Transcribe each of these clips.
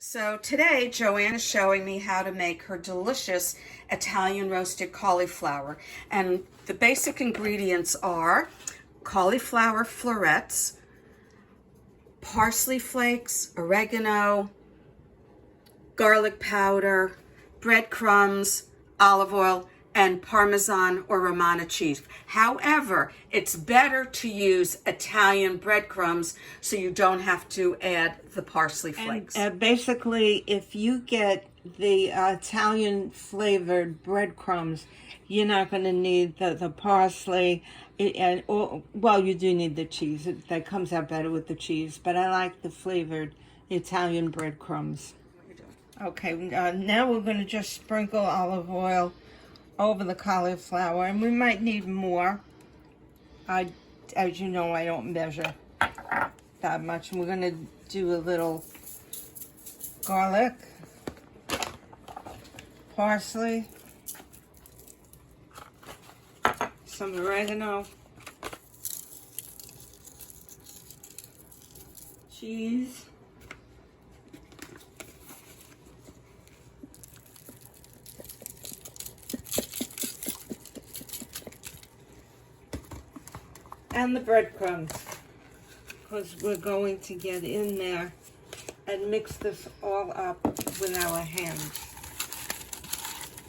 So today, Joanne is showing me how to make her delicious Italian roasted cauliflower. And the basic ingredients are cauliflower florets, parsley flakes, oregano, garlic powder, breadcrumbs, olive oil, and Parmesan or Romano cheese. However, it's better to use Italian breadcrumbs so you don't have to add the parsley flakes. And basically, if you get the Italian flavored breadcrumbs, you're not going to need the parsley. Well, you do need the cheese. That comes out better with the cheese. But I like the flavored Italian breadcrumbs. Okay, now we're going to just sprinkle olive oil over the cauliflower, and we might need more. As you know, I don't measure that much. And we're going to do a little garlic, parsley, some oregano, cheese, and the breadcrumbs, because we're going to get in there and mix this all up with our hands.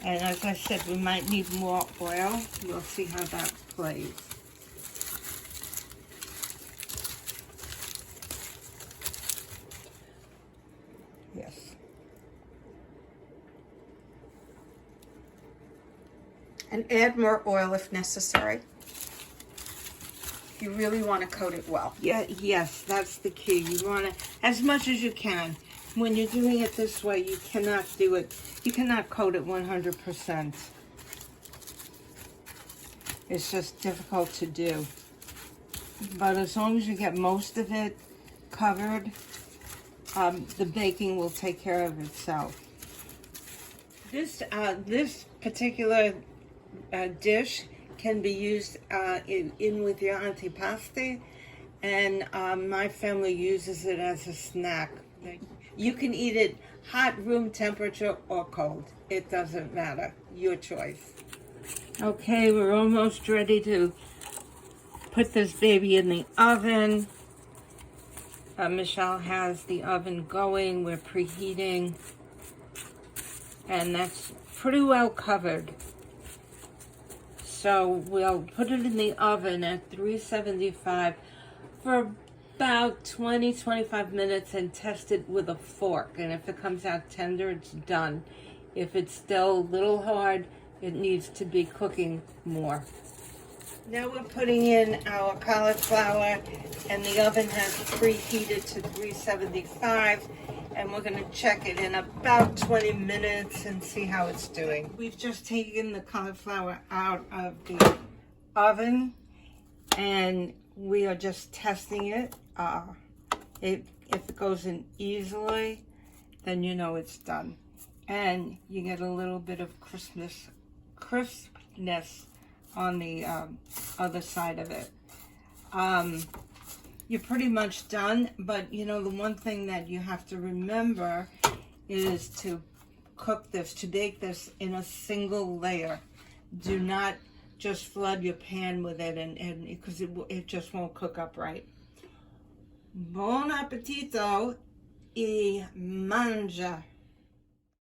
And as I said, we might need more oil. We'll see how that plays. Yes. And add more oil if necessary. You really want to coat it well. Yeah, yes, that's the key. You want to, as much as you can. When you're doing it this way, you cannot do it. You cannot coat it 100%. It's just difficult to do. But as long as you get most of it covered, the baking will take care of itself. This particular dish can be used in with your antipasti, and my family uses it as a snack. You can eat it hot, room temperature, or cold. It doesn't matter. Your choice. Okay, we're almost ready to put this baby in the oven. Michelle has the oven going. We're preheating, and that's pretty well covered. So we'll put it in the oven at 375 for about 20-25 minutes and test it with a fork. And if it comes out tender, it's done. If it's still a little hard, it needs to be cooking more. Now we're putting in our cauliflower, and the oven has preheated to 375. And we're going to check it in about 20 minutes and see how it's doing. We've just taken the cauliflower out of the oven, and we are just testing it. If it goes in easily, then you know it's done. And you get a little bit of crispness on the other side of it. You're pretty much done, but you know, the one thing that you have to remember is to bake this in a single layer. Do not just flood your pan with it, and because it just won't cook up right. Buon appetito e mangia!